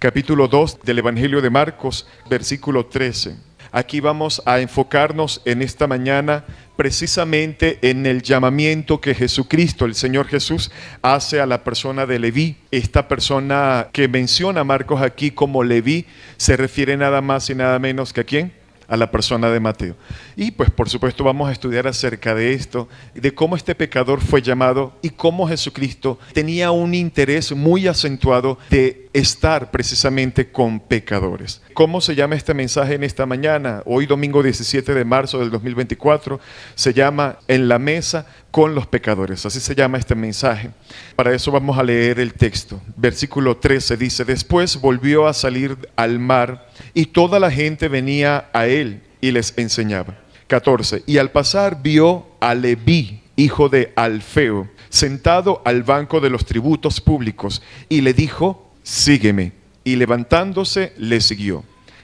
capítulo 2 del Evangelio de Marcos, versículo 13. Aquí vamos a enfocarnos en esta mañana precisamente en el llamamiento que Jesucristo, el Señor Jesús, hace a la persona de Leví. Esta persona que menciona Marcos aquí como Leví se refiere nada más y nada menos que ¿a quién? A la persona de Mateo. Y pues por supuesto vamos a estudiar acerca de esto, de cómo este pecador fue llamado y cómo Jesucristo tenía un interés muy acentuado de estar precisamente con pecadores. ¿Cómo se llama este mensaje en esta mañana? Hoy domingo 17 de marzo del 2024 se llama En la mesa con los pecadores. Así se llama este mensaje. Para eso vamos a leer el texto. Versículo 13 dice: Después volvió a salir al mar y toda la gente venía a él y les enseñaba. 14. Y al pasar vio a Leví, hijo de Alfeo, sentado al banco de los tributos públicos, y le dijo: Sígueme. Y levantándose le siguió.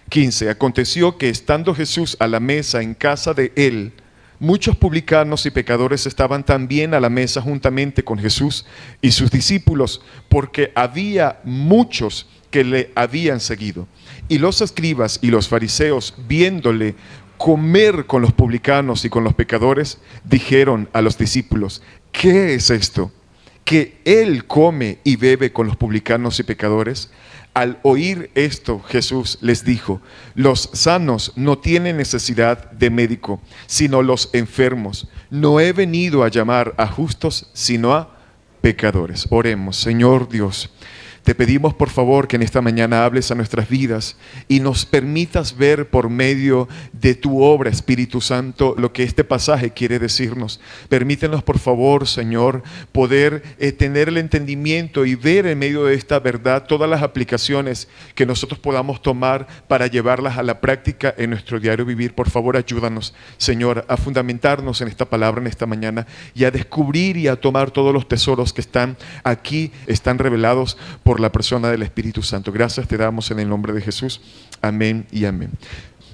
15. Aconteció que estando Jesús a la mesa en casa de él, muchos publicanos y pecadores estaban también a la mesa juntamente con Jesús y sus discípulos, porque había muchos que le habían seguido. Y los escribas y los fariseos, viéndole comer con los publicanos y con los pecadores, dijeron a los discípulos: ¿qué es esto? ¿Que él come y bebe con los publicanos y pecadores? Al oír esto, Jesús les dijo: los sanos no tienen necesidad de médico, sino los enfermos. No he venido a llamar a justos, sino a pecadores. Oremos. Señor Dios, te pedimos por favor que en esta mañana hables a nuestras vidas y nos permitas ver por medio de tu obra, Espíritu Santo, lo que este pasaje quiere decirnos. Permítenos por favor, Señor, poder tener el entendimiento y ver en medio de esta verdad todas las aplicaciones que nosotros podamos tomar para llevarlas a la práctica en nuestro diario vivir. Por favor, ayúdanos, Señor, a fundamentarnos en esta palabra en esta mañana y a descubrir y a tomar todos los tesoros que están aquí, están revelados por la persona del Espíritu Santo. Gracias te damos en el nombre de Jesús. Amén y amén.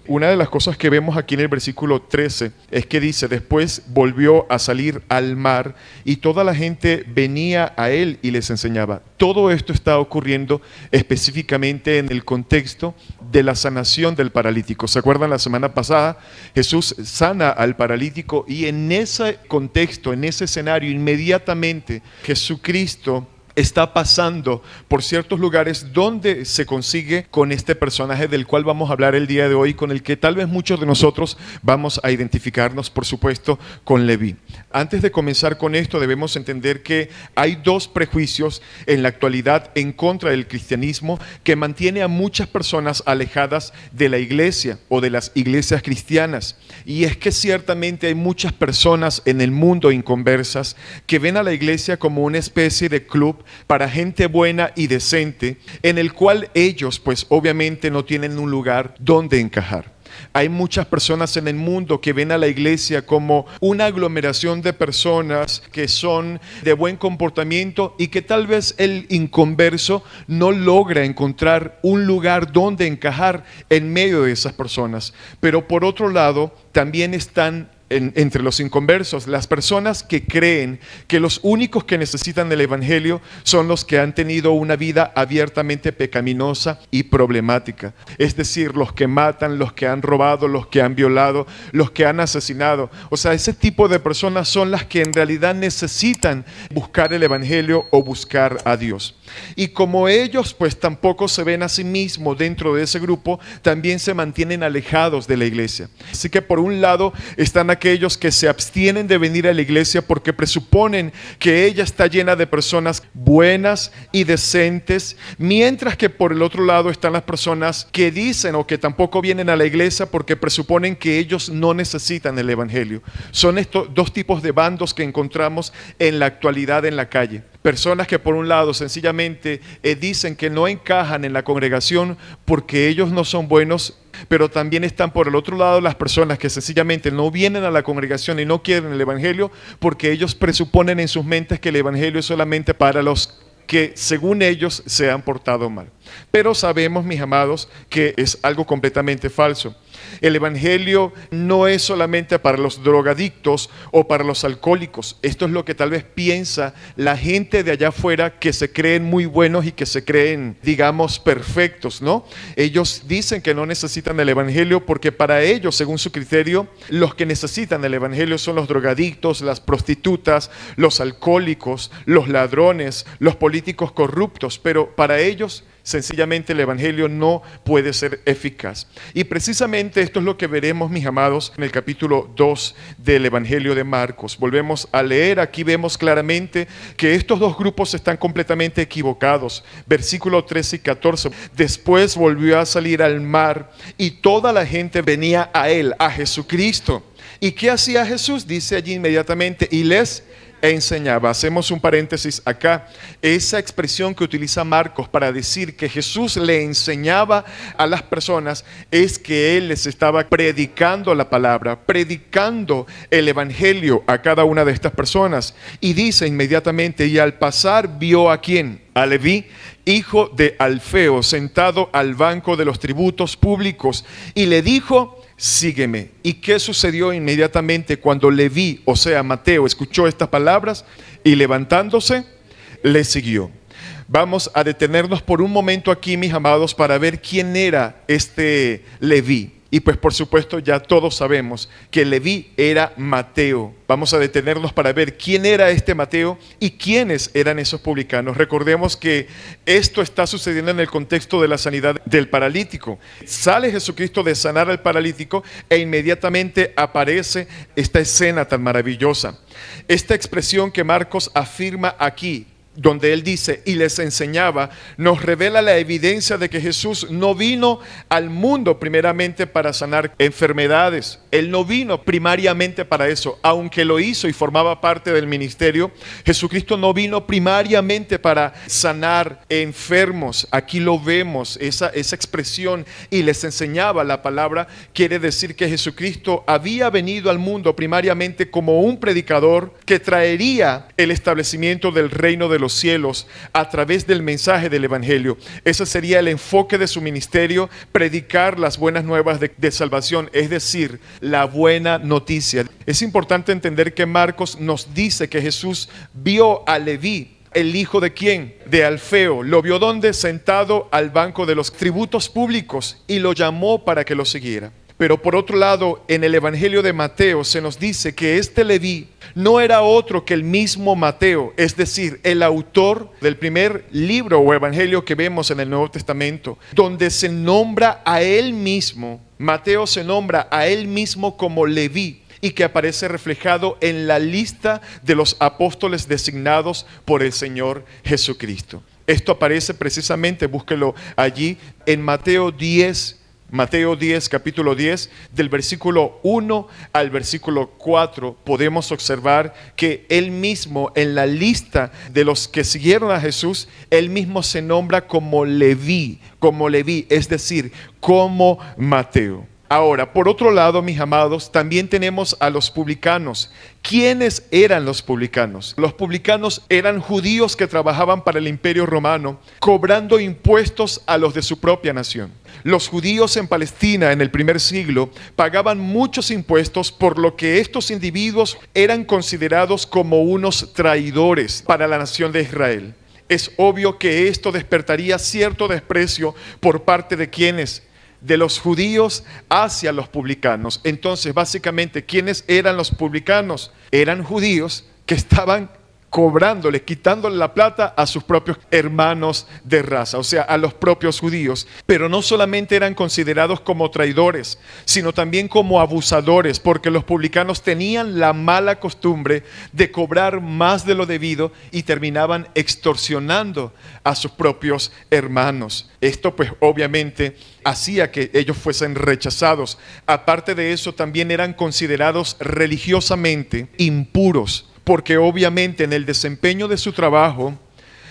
Una de las cosas que vemos aquí en el versículo 13 es que dice: después volvió a salir al mar y toda la gente venía a él y les enseñaba. Todo esto está ocurriendo específicamente en el contexto de la sanación del paralítico. ¿Se acuerdan? La semana pasada Jesús sana al paralítico y en ese contexto, en ese escenario, inmediatamente Jesucristo está pasando por ciertos lugares donde se consigue con este personaje del cual vamos a hablar el día de hoy, con el que tal vez muchos de nosotros vamos a identificarnos, por supuesto, con Leví. Antes de comenzar con esto, debemos entender que hay dos prejuicios en la actualidad en contra del cristianismo que mantiene a muchas personas alejadas de la iglesia o de las iglesias cristianas. Y es que ciertamente hay muchas personas en el mundo inconversas que ven a la iglesia como una especie de club para gente buena y decente, en el cual ellos pues obviamente no tienen un lugar donde encajar. Hay muchas personas en el mundo que ven a la iglesia como una aglomeración de personas que son de buen comportamiento y que tal vez el inconverso no logra encontrar un lugar donde encajar en medio de esas personas. Pero por otro lado, también están entre los inconversos las personas que creen que los únicos que necesitan del evangelio son los que han tenido una vida abiertamente pecaminosa y problemática, es decir, los que matan, los que han robado, los que han violado, los que han asesinado. O sea, ese tipo de personas son las que en realidad necesitan buscar el evangelio o buscar a Dios. Y como ellos pues tampoco se ven a sí mismos dentro de ese grupo, también se mantienen alejados de la iglesia. Así que por un lado están aquellos que se abstienen de venir a la iglesia porque presuponen que ella está llena de personas buenas y decentes, mientras que por el otro lado están las personas que dicen o que tampoco vienen a la iglesia porque presuponen que ellos no necesitan el evangelio. Son estos dos tipos de bandos que encontramos en la actualidad en la calle. Personas que por un lado sencillamente dicen que no encajan en la congregación porque ellos no son buenos, pero también están por el otro lado las personas que sencillamente no vienen a la congregación y no quieren el evangelio porque ellos presuponen en sus mentes que el evangelio es solamente para los que según ellos se han portado mal. Pero sabemos, mis amados, que es algo completamente falso. El evangelio no es solamente para los drogadictos o para los alcohólicos. Esto es lo que tal vez piensa la gente de allá afuera, que se creen muy buenos y que se creen, digamos, perfectos, ¿no? Ellos dicen que no necesitan el evangelio porque para ellos, según su criterio, los que necesitan el evangelio son los drogadictos, las prostitutas, los alcohólicos, los ladrones, los políticos corruptos, pero para ellos sencillamente el evangelio no puede ser eficaz. Y precisamente esto es lo que veremos, mis amados, en el capítulo 2 del evangelio de Marcos. Volvemos a leer, aquí vemos claramente que estos dos grupos están completamente equivocados. Versículo 13 y 14. Después volvió a salir al mar y toda la gente venía a él, a Jesucristo. ¿Y qué hacía Jesús? Dice allí inmediatamente, y les enseñaba. Hacemos un paréntesis acá. Esa expresión que utiliza Marcos para decir que Jesús le enseñaba a las personas es que Él les estaba predicando la palabra, predicando el evangelio a cada una de estas personas. Y dice inmediatamente, y al pasar vio ¿a quién? A Leví, hijo de Alfeo, sentado al banco de los tributos públicos, y le dijo: sígueme. ¿Y qué sucedió inmediatamente cuando Leví, o sea Mateo, escuchó estas palabras? Y levantándose, le siguió. Vamos a detenernos por un momento aquí, mis amados, para ver quién era este Leví. Y pues por supuesto ya todos sabemos que Leví era Mateo. Vamos a detenernos para ver quién era este Mateo y quiénes eran esos publicanos. Recordemos que esto está sucediendo en el contexto de la sanidad del paralítico. Sale Jesucristo de sanar al paralítico e inmediatamente aparece esta escena tan maravillosa. Esta expresión que Marcos afirma aquí, donde él dice, y les enseñaba, nos revela la evidencia de que Jesús no vino al mundo primeramente para sanar enfermedades. Él no vino primariamente para eso, aunque lo hizo y formaba parte del ministerio. Jesucristo no vino primariamente para sanar enfermos. Aquí lo vemos, esa expresión, y les enseñaba la palabra, quiere decir que Jesucristo había venido al mundo primariamente como un predicador que traería el establecimiento del reino de los cielos a través del mensaje del evangelio. Ese sería el enfoque de su ministerio: predicar las buenas nuevas de salvación, es decir, la buena noticia. Es importante entender que Marcos nos dice que Jesús vio a Leví, el hijo de ¿quién? De Alfeo. ¿Lo vio dónde? Sentado al banco de los tributos públicos, y lo llamó para que lo siguiera. Pero por otro lado, en el evangelio de Mateo se nos dice que este Leví no era otro que el mismo Mateo, es decir, el autor del primer libro o evangelio que vemos en el Nuevo Testamento, donde se nombra a él mismo. Mateo se nombra a él mismo como Leví, y que aparece reflejado en la lista de los apóstoles designados por el Señor Jesucristo. Esto aparece precisamente, búsquelo allí, en Mateo 10, capítulo 10, del versículo 1 al versículo 4, podemos observar que él mismo, en la lista de los que siguieron a Jesús, él mismo se nombra como Leví, es decir, como Mateo. Ahora, por otro lado, mis amados, también tenemos a los publicanos. ¿Quiénes eran los publicanos? Los publicanos eran judíos que trabajaban para el Imperio Romano, cobrando impuestos a los de su propia nación. Los judíos en Palestina en el primer siglo pagaban muchos impuestos, por lo que estos individuos eran considerados como unos traidores para la nación de Israel. Es obvio que esto despertaría cierto desprecio por parte de quienes, de los judíos hacia los publicanos. Entonces, básicamente, ¿quiénes eran los publicanos? Eran judíos que estaban cobrándole, quitándole la plata a sus propios hermanos de raza, o sea, a los propios judíos. Pero no solamente eran considerados como traidores, sino también como abusadores, porque los publicanos tenían la mala costumbre de cobrar más de lo debido y terminaban extorsionando a sus propios hermanos. Esto pues obviamente hacía que ellos fuesen rechazados. Aparte de eso, también eran considerados religiosamente impuros, porque obviamente en el desempeño de su trabajo,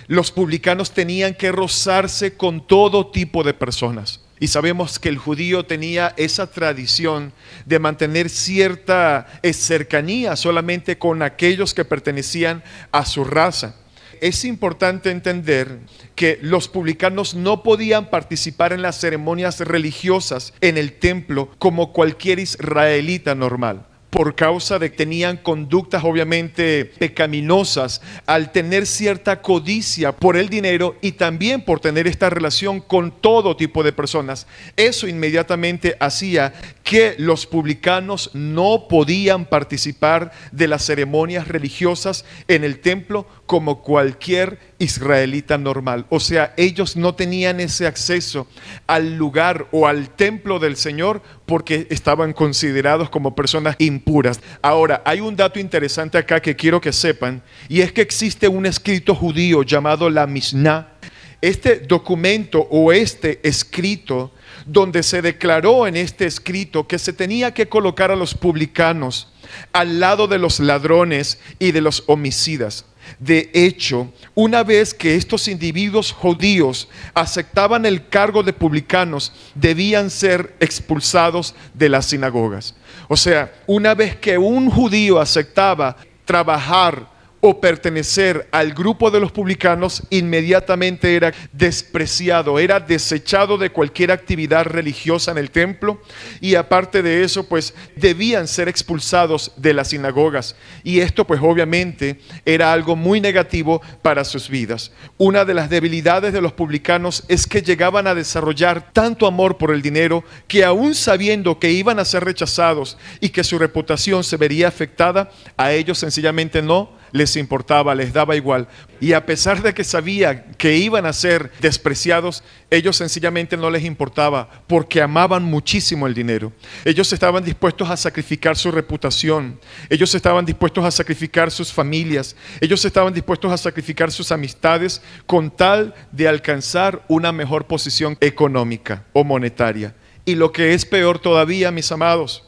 los publicanos tenían que rozarse con todo tipo de personas. Y sabemos que el judío tenía esa tradición de mantener cierta cercanía solamente con aquellos que pertenecían a su raza. Es importante entender que los publicanos no podían participar en las ceremonias religiosas en el templo como cualquier israelita normal, por causa de que tenían conductas obviamente pecaminosas al tener cierta codicia por el dinero y también por tener esta relación con todo tipo de personas. Eso inmediatamente hacía que los publicanos no podían participar de las ceremonias religiosas en el templo como cualquier israelita normal. O sea, ellos no tenían ese acceso al lugar o al templo del Señor porque estaban considerados como personas impuras. Ahora, hay un dato interesante acá que quiero que sepan, y es que existe un escrito judío llamado la Mishnah. Este documento o este escrito, donde se declaró en este escrito que se tenía que colocar a los publicanos al lado de los ladrones y de los homicidas. De hecho, una vez que estos individuos judíos aceptaban el cargo de publicanos, debían ser expulsados de las sinagogas. O sea, una vez que un judío aceptaba trabajar o pertenecer al grupo de los publicanos, inmediatamente era despreciado, era desechado de cualquier actividad religiosa en el templo, y aparte de eso, pues debían ser expulsados de las sinagogas, y esto pues obviamente era algo muy negativo para sus vidas. Una de las debilidades de los publicanos es que llegaban a desarrollar tanto amor por el dinero que, aún sabiendo que iban a ser rechazados y que su reputación se vería afectada, a ellos sencillamente no les importaba, les daba igual. Y a pesar de que sabía que iban a ser despreciados, ellos sencillamente no les importaba, porque amaban muchísimo el dinero. Ellos estaban dispuestos a sacrificar su reputación, ellos estaban dispuestos a sacrificar sus familias, ellos estaban dispuestos a sacrificar sus amistades con tal de alcanzar una mejor posición económica o monetaria. Y lo que es peor todavía, mis amados,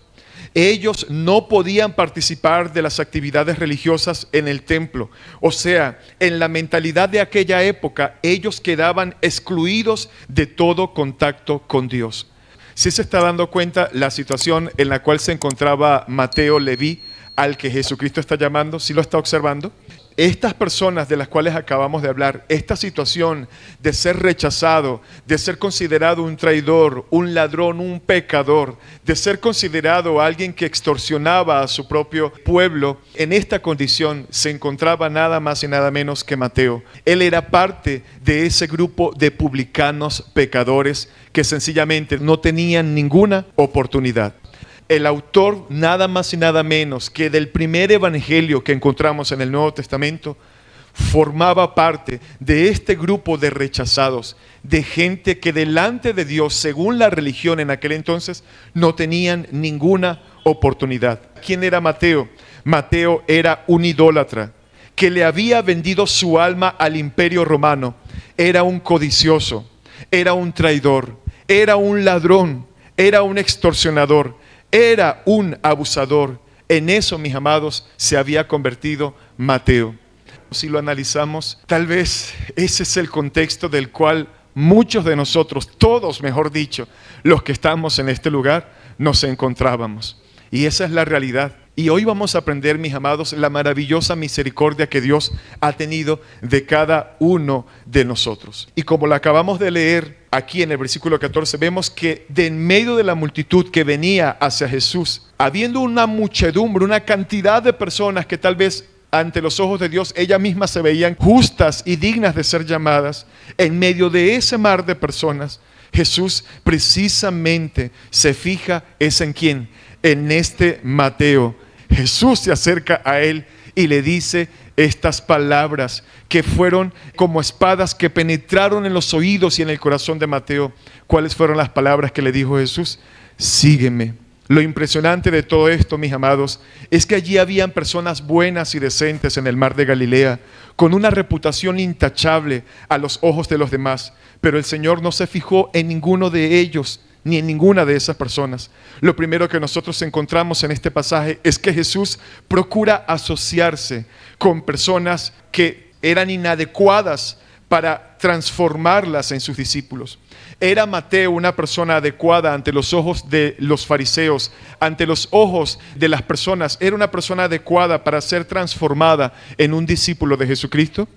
ellos no podían participar de las actividades religiosas en el templo. O sea, en la mentalidad de aquella época, ellos quedaban excluidos de todo contacto con Dios. ¿Sí se está dando cuenta la situación en la cual se encontraba Mateo Leví, al que Jesucristo está llamando? ¿Sí lo está observando? Estas personas de las cuales acabamos de hablar, esta situación de ser rechazado, de ser considerado un traidor, un ladrón, un pecador, de ser considerado alguien que extorsionaba a su propio pueblo, en esta condición se encontraba nada más y nada menos que Mateo. Él era parte de ese grupo de publicanos pecadores que sencillamente no tenían ninguna oportunidad. El autor, nada más y nada menos que del primer evangelio que encontramos en el Nuevo Testamento, formaba parte de este grupo de rechazados, de gente que delante de Dios, según la religión en aquel entonces, no tenían ninguna oportunidad. ¿Quién era Mateo? Mateo era un idólatra que le había vendido su alma al imperio romano. Era un codicioso, era un traidor, era un ladrón, era un extorsionador, era un abusador. En eso, mis amados, se había convertido Mateo. Si lo analizamos, tal vez ese es el contexto del cual muchos de nosotros, todos mejor dicho, los que estamos en este lugar, nos encontrábamos. Y esa es la realidad. Y hoy vamos a aprender, mis amados, la maravillosa misericordia que Dios ha tenido de cada uno de nosotros. Y como la acabamos de leer aquí en el versículo 14, vemos que de en medio de la multitud que venía hacia Jesús, habiendo una muchedumbre, una cantidad de personas que tal vez ante los ojos de Dios ellas mismas se veían justas y dignas de ser llamadas, en medio de ese mar de personas, Jesús precisamente se fija es en quién, en este Mateo. Jesús se acerca a él y le dice estas palabras que fueron como espadas que penetraron en los oídos y en el corazón de Mateo. ¿Cuáles fueron las palabras que le dijo Jesús? Sígueme. Lo impresionante de todo esto, mis amados, es que allí habían personas buenas y decentes en el mar de Galilea, con una reputación intachable a los ojos de los demás, pero el Señor no se fijó en ninguno de ellos, ni en ninguna de esas personas. Lo primero que nosotros encontramos en este pasaje es que Jesús procura asociarse con personas que eran inadecuadas para transformarlas en sus discípulos. ¿Era Mateo una persona adecuada ante los ojos de los fariseos, ante los ojos de las personas? ¿Era una persona adecuada para ser transformada en un discípulo de Jesucristo?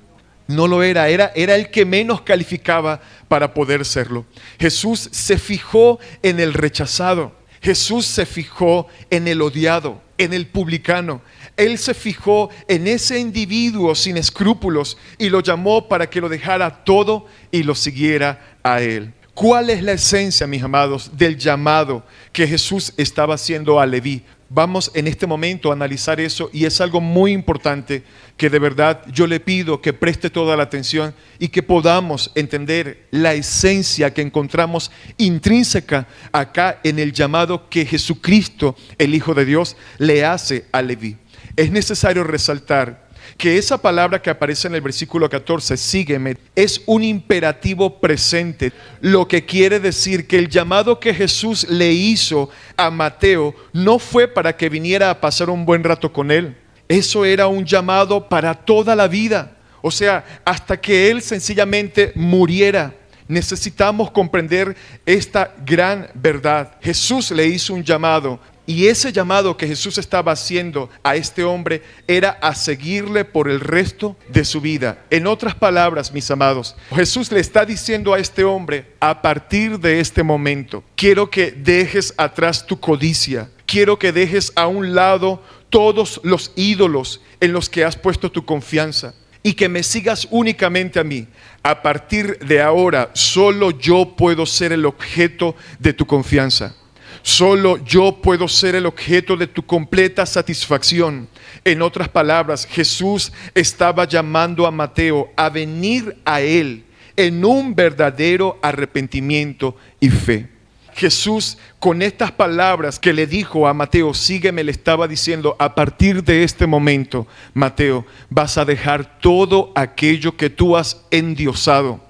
No lo era, era el que menos calificaba para poder serlo. Jesús se fijó en el rechazado. Jesús se fijó en el odiado, en el publicano. Él se fijó en ese individuo sin escrúpulos y lo llamó para que lo dejara todo y lo siguiera a él. ¿Cuál es la esencia, mis amados, del llamado que Jesús estaba haciendo a Leví? Vamos en este momento a analizar eso, y es algo muy importante que de verdad yo le pido que preste toda la atención y que podamos entender la esencia que encontramos intrínseca acá en el llamado que Jesucristo, el Hijo de Dios, le hace a Leví. Es necesario resaltar que esa palabra que aparece en el versículo 14, sígueme, es un imperativo presente, lo que quiere decir que el llamado que Jesús le hizo a Mateo no fue para que viniera a pasar un buen rato con él. Eso era un llamado para toda la vida, o sea, hasta que él sencillamente muriera. Necesitamos comprender esta gran verdad. Jesús le hizo un llamado, y ese llamado que Jesús estaba haciendo a este hombre era a seguirle por el resto de su vida. En otras palabras, mis amados, Jesús le está diciendo a este hombre: a partir de este momento, quiero que dejes atrás tu codicia, quiero que dejes a un lado todos los ídolos en los que has puesto tu confianza, y que me sigas únicamente a mí. A partir de ahora, solo yo puedo ser el objeto de tu confianza. Solo yo puedo ser el objeto de tu completa satisfacción. En otras palabras, Jesús estaba llamando a Mateo a venir a él en un verdadero arrepentimiento y fe. Jesús, con estas palabras que le dijo a Mateo: sígueme, le estaba diciendo: a partir de este momento, Mateo, vas a dejar todo aquello que tú has endiosado,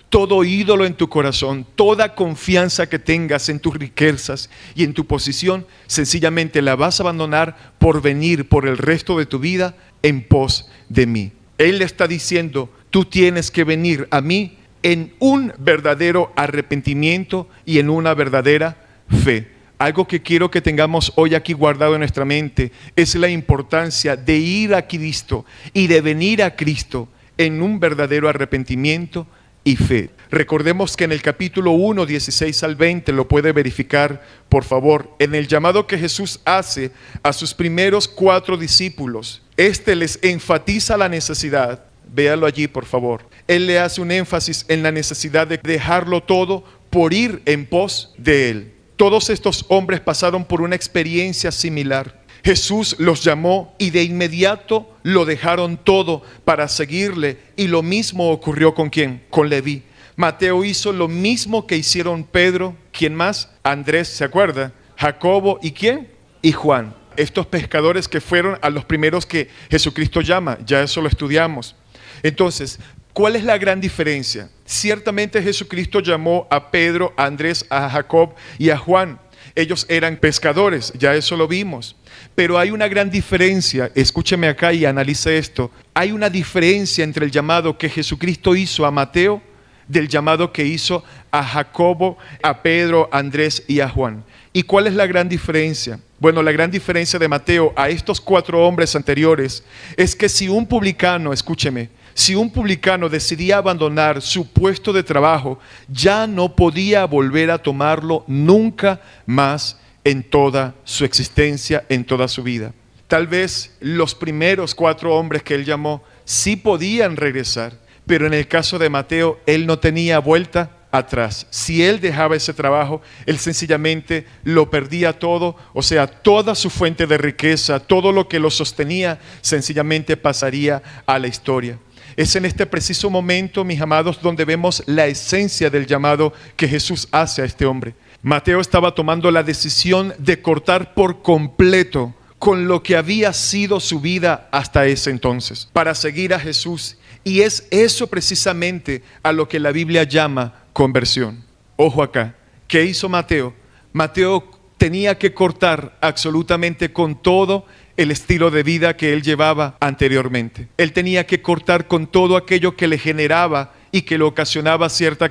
todo ídolo en tu corazón, toda confianza que tengas en tus riquezas y en tu posición, sencillamente la vas a abandonar por venir por el resto de tu vida en pos de mí. Él le está diciendo: tú tienes que venir a mí en un verdadero arrepentimiento y en una verdadera fe. Algo que quiero que tengamos hoy aquí guardado en nuestra mente es la importancia de ir a Cristo y de venir a Cristo en un verdadero arrepentimiento y fe. Recordemos que en el capítulo 1, 16 al 20, lo puede verificar por favor, en el llamado que Jesús hace a sus primeros 4 discípulos, les enfatiza la necesidad. Véalo allí por favor. Él le hace un énfasis en la necesidad de dejarlo todo por ir en pos de él. Todos estos hombres pasaron por una experiencia similar. Jesús los llamó y de inmediato lo dejaron todo para seguirle, y lo mismo ocurrió con ¿quién? Con Leví. Mateo hizo lo mismo que hicieron Pedro, ¿quién más? Andrés, ¿se acuerda? Jacobo, ¿y quién? Y Juan. Estos pescadores que fueron a los primeros que Jesucristo llama, ya eso lo estudiamos. Entonces, ¿cuál es la gran diferencia? Ciertamente Jesucristo llamó a Pedro, a Andrés, a Jacob y a Juan. Ellos eran pescadores, ya eso lo vimos. Pero hay una gran diferencia, escúcheme acá y analice esto. Hay una diferencia entre el llamado que Jesucristo hizo a Mateo del llamado que hizo a Jacobo, a Pedro, a Andrés y a Juan. ¿Y cuál es la gran diferencia? Bueno, la gran diferencia de Mateo a estos 4 hombres anteriores es que si un publicano, escúcheme, si un publicano decidía abandonar su puesto de trabajo, ya no podía volver a tomarlo nunca más en toda su existencia, en toda su vida. Tal vez los primeros 4 hombres que él llamó sí podían regresar, pero en el caso de Mateo, él no tenía vuelta atrás. Si él dejaba ese trabajo, él sencillamente lo perdía todo, o sea, toda su fuente de riqueza, todo lo que lo sostenía, sencillamente pasaría a la historia. Es en este preciso momento, mis amados, donde vemos la esencia del llamado que Jesús hace a este hombre. Mateo estaba tomando la decisión de cortar por completo con lo que había sido su vida hasta ese entonces, para seguir a Jesús. Y es eso precisamente a lo que la Biblia llama conversión. Ojo acá, ¿qué hizo Mateo? Mateo tenía que cortar absolutamente con todo el estilo de vida que él llevaba anteriormente. Él tenía que cortar con todo aquello que le generaba y que le ocasionaba cierta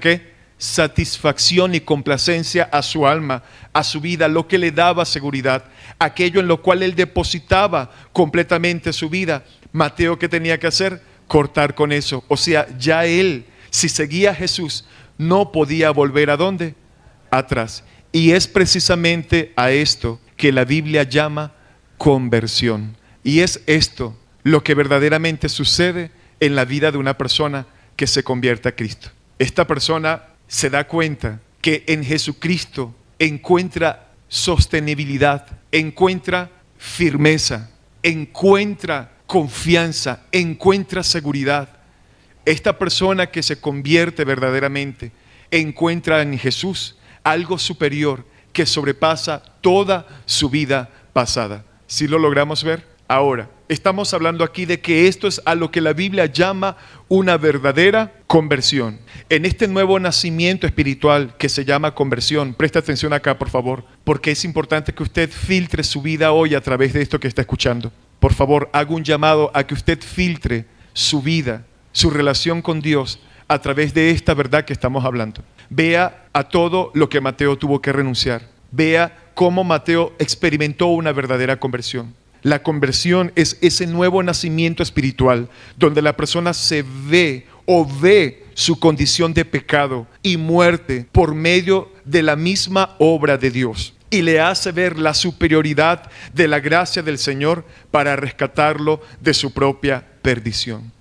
satisfacción y complacencia a su alma, a su vida, lo que le daba seguridad, aquello en lo cual él depositaba completamente su vida. Mateo, ¿qué tenía que hacer? cortar con eso. O sea, ya él, si seguía a Jesús, no podía volver ¿a dónde? Atrás. Y es precisamente a esto que la Biblia llama conversión. Y es esto lo que verdaderamente sucede en la vida de una persona que se convierte a Cristo. Esta persona se da cuenta que en Jesucristo encuentra sostenibilidad, encuentra firmeza, encuentra confianza, encuentra seguridad. Esta persona que se convierte verdaderamente encuentra en Jesús algo superior que sobrepasa toda su vida pasada. ¿Sí lo logramos ver? Ahora, estamos hablando aquí de que esto es a lo que la Biblia llama una verdadera conversión. En este nuevo nacimiento espiritual que se llama conversión, presta atención acá por favor, porque es importante que usted filtre su vida hoy a través de esto que está escuchando. Por favor, hago un llamado a que usted filtre su vida, su relación con Dios a través de esta verdad que estamos hablando. Vea a todo lo que Mateo tuvo que renunciar. Vea cómo Mateo experimentó una verdadera conversión. La conversión es ese nuevo nacimiento espiritual donde la persona se ve su condición de pecado y muerte por medio de la misma obra de Dios y le hace ver la superioridad de la gracia del Señor para rescatarlo de su propia perdición.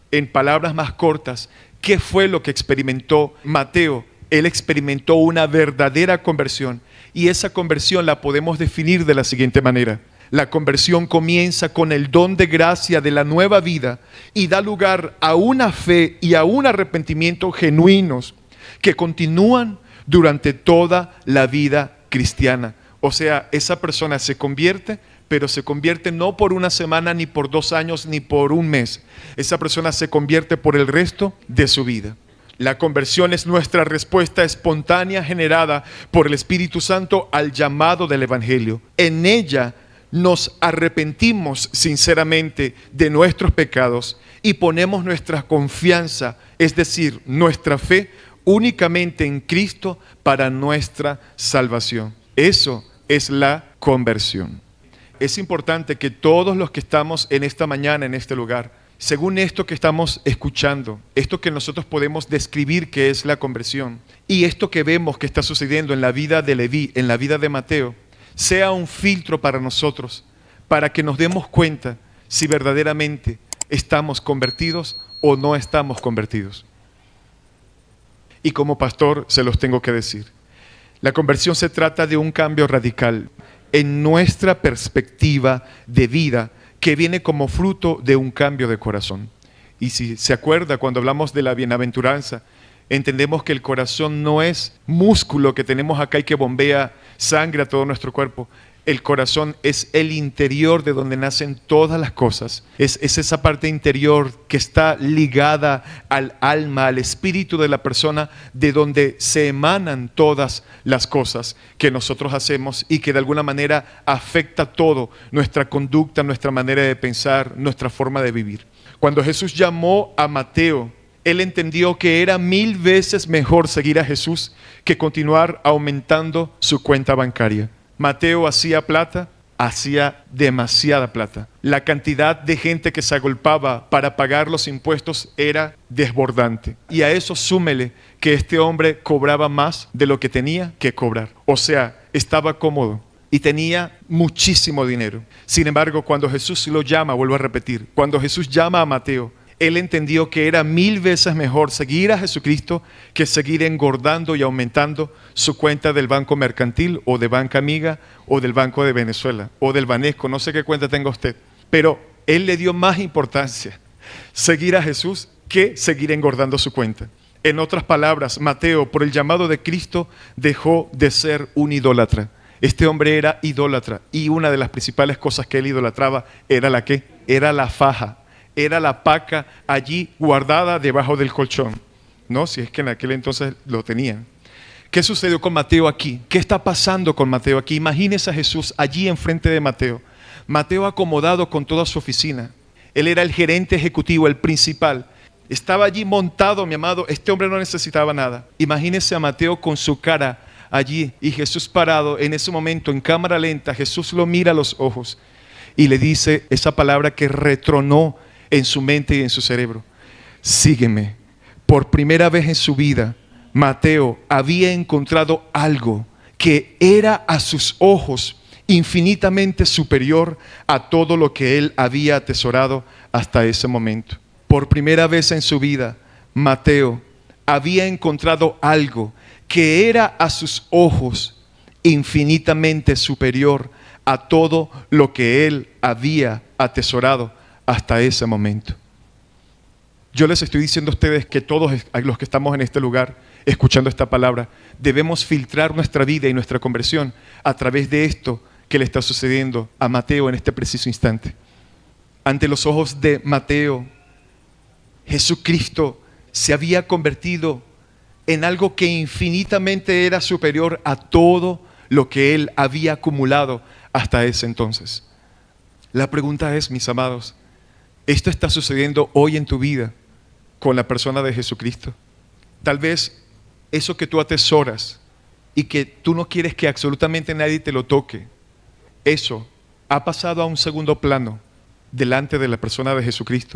En palabras más cortas, ¿qué fue lo que experimentó Mateo? Él experimentó una verdadera conversión y esa conversión la podemos definir de la siguiente manera. La conversión comienza con el don de gracia de la nueva vida y da lugar a una fe y a un arrepentimiento genuinos que continúan durante toda la vida cristiana. O sea, esa persona se convierte, pero se convierte no por una semana, ni por 2 años, ni por un mes. Esa persona se convierte por el resto de su vida. La conversión es nuestra respuesta espontánea generada por el Espíritu Santo al llamado del Evangelio. En ella nos arrepentimos sinceramente de nuestros pecados y ponemos nuestra confianza, es decir, nuestra fe, únicamente en Cristo para nuestra salvación. Eso es la conversión. Es importante que todos los que estamos en esta mañana, en este lugar, según esto que estamos escuchando, esto que nosotros podemos describir que es la conversión, y esto que vemos que está sucediendo en la vida de Leví, en la vida de Mateo, sea un filtro para nosotros, para que nos demos cuenta si verdaderamente estamos convertidos o no estamos convertidos. Y como pastor se los tengo que decir. La conversión se trata de un cambio radical en nuestra perspectiva de vida que viene como fruto de un cambio de corazón. Y si se acuerda, cuando hablamos de la bienaventuranza, entendemos que el corazón no es músculo que tenemos acá y que bombea sangre a todo nuestro cuerpo. El corazón es el interior de donde nacen todas las cosas. Es esa parte interior que está ligada al alma, al espíritu de la persona, de donde se emanan todas las cosas que nosotros hacemos y que de alguna manera afecta todo, nuestra conducta, nuestra manera de pensar, nuestra forma de vivir. Cuando Jesús llamó a Mateo, él entendió que era 1000 veces mejor seguir a Jesús que continuar aumentando su cuenta bancaria. Mateo hacía plata, hacía demasiada plata. La cantidad de gente que se agolpaba para pagar los impuestos era desbordante. Y a eso súmele que este hombre cobraba más de lo que tenía que cobrar. O sea, estaba cómodo y tenía muchísimo dinero. Sin embargo, cuando Jesús lo llama, vuelvo a repetir, cuando Jesús llama a Mateo, él entendió que era 1000 veces mejor seguir a Jesucristo que seguir engordando y aumentando su cuenta del Banco Mercantil o de Banca Amiga o del Banco de Venezuela o del Banesco, no sé qué cuenta tenga usted. Pero él le dio más importancia seguir a Jesús que seguir engordando su cuenta. En otras palabras, Mateo, por el llamado de Cristo, dejó de ser un idólatra. Este hombre era idólatra y una de las principales cosas que él idolatraba era ¿la qué? Era la faja. Era la paca allí guardada debajo del colchón, ¿no? Si es que en aquel entonces lo tenían. ¿Qué sucedió con Mateo aquí? ¿Qué está pasando con Mateo aquí? Imagínese a Jesús allí enfrente de Mateo. Mateo acomodado con toda su oficina. Él era el gerente ejecutivo, el principal. Estaba allí montado, mi amado. Este hombre no necesitaba nada. Imagínese a Mateo con su cara allí y Jesús parado en ese momento en cámara lenta. Jesús lo mira a los ojos y le dice esa palabra que retronó en su mente y en su cerebro: sígueme. Por primera vez en su vida, Mateo había encontrado algo que era a sus ojos infinitamente superior a todo lo que él había atesorado hasta ese momento. Por primera vez en su vida, Mateo había encontrado algo que era a sus ojos infinitamente superior a todo lo que él había atesorado hasta ese momento. Yo les estoy diciendo a ustedes que todos los que estamos en este lugar escuchando esta palabra debemos filtrar nuestra vida y nuestra conversión a través de esto que le está sucediendo a Mateo en este preciso instante. Ante los ojos de Mateo, Jesucristo se había convertido en algo que infinitamente era superior a todo lo que él había acumulado hasta ese entonces. La pregunta es, mis amados, ¿esto está sucediendo hoy en tu vida con la persona de Jesucristo? Tal vez eso que tú atesoras y que tú no quieres que absolutamente nadie te lo toque, eso ha pasado a un segundo plano delante de la persona de Jesucristo.